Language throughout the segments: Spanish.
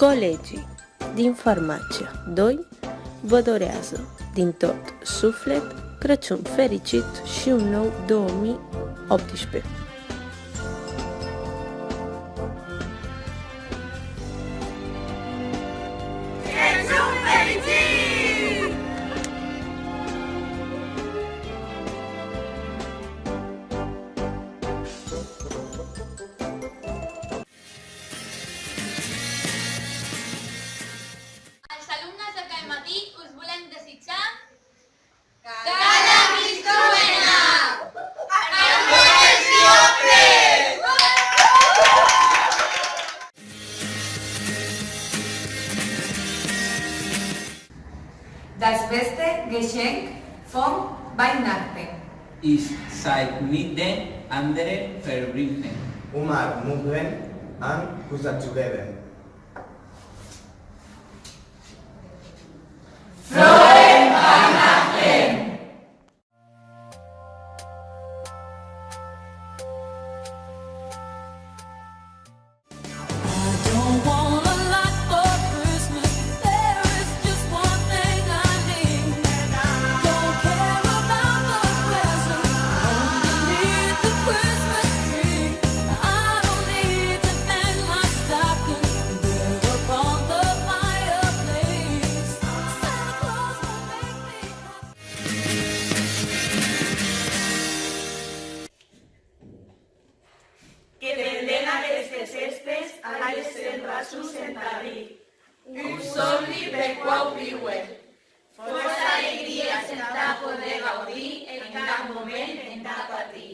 Colegii din farmacia 2 vă dorează din tot suflet Crăciun fericit și un nou 2018. Els alumnes de Cal Matí us volem desitjar Das beste Geschenk von Weihnachten. ist seit mit den anderen verbunden. Movement and Kusa together. Que vendent aquestes festes a les enrasos en Tadí. Un somni per qual viuen. Força alegria sense poder gaudir en cap moment en cap patir.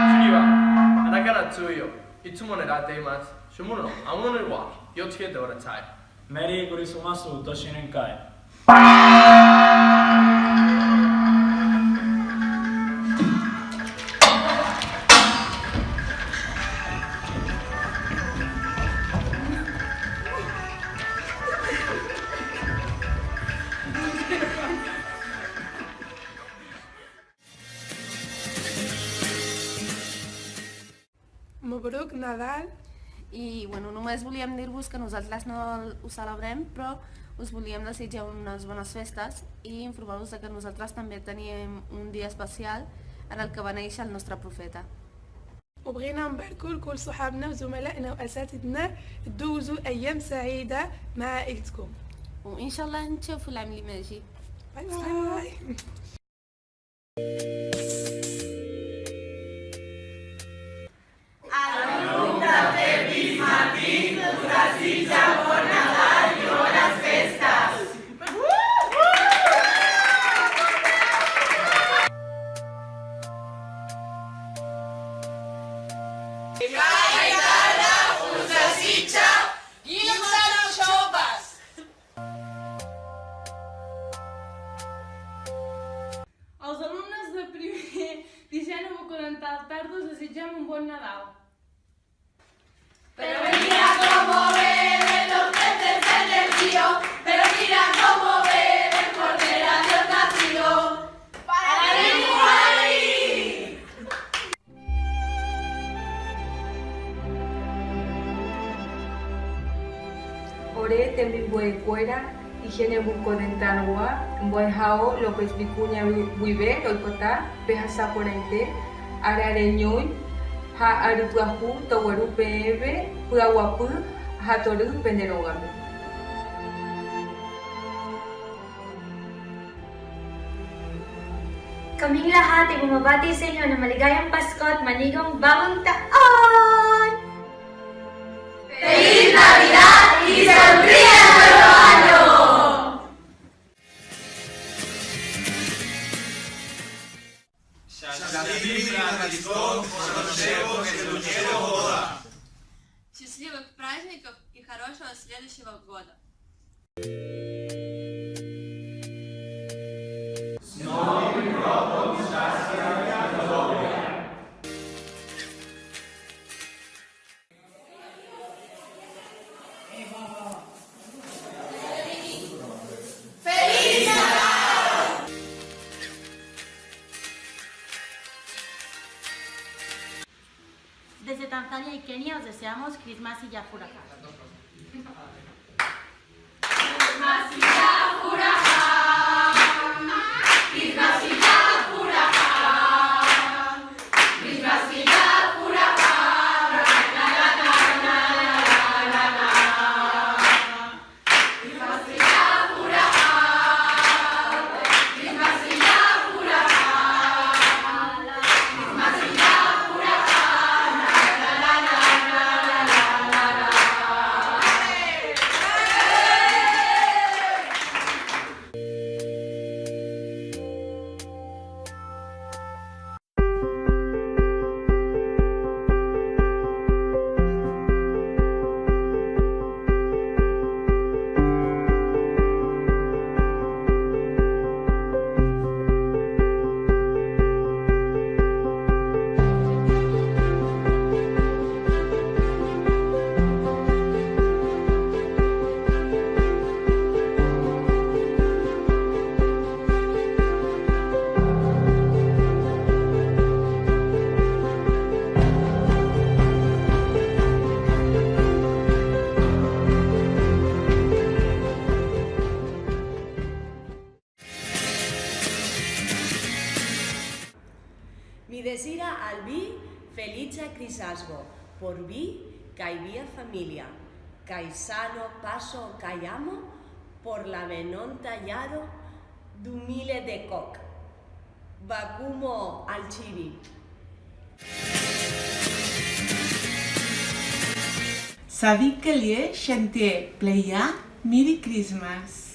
Shiriwa, anakana tsuyo, itsumo nerateimasu. Shumuno no amono no wa気をつけてください。メリークリスマス年年会。Mabruk Nadal. I bueno, només volíem dir-vos que nosaltres no ho celebrem, però us volíem desitjar unes bones festes i informar-vos que nosaltres també teníem un dia especial en el que va néixer el nostre profeta. وبغينا نباركوا لكل صحابنا وزملائنا واساتذتنا تدوزوا ايام سعيده مع عائلتكم. وإن شاء الله نشوفوا العام اللي ماجي. باي باي. Els alumnes de primer d'higiene bucodental Perdus desitgem un bon Nadal. Pero mira cómo beben los peces en el río, pero mira cómo beben cordera Dios nacido. ¡Para ahí! Ore tembibue cuera, higiene bucodental wa, mboehao López Vicuña Buibe, loikota, pehasa poraite, arareñoi, ha arituahu toweru peeve, pyaguapy, hatory penderógame. Kaming lahat ay bumabati sa inyo ng maligayang Pasko at manigong bagong taon! ¡Feliz Navidad y sonríe el nuevo año! Счастливых праздников и хорошего следующего года! Desde Tanzania y Kenia os deseamos Christmas y Yafuraha. Christmas y Yafuraha. Christmas y Yafuraha. Christmas y Yafuraha. La la la la la la la. Christmas y Yafuraha. Christmas y Yafuraha. Christmas y Yafuraha. Mi desira al vi felice crisasgo, por vi caivia familia, caisano paso caiamo, por la menon tallado d'humile de coc. Vacumo al chivi. Sabi que lié chanter pleia Merry Christmas.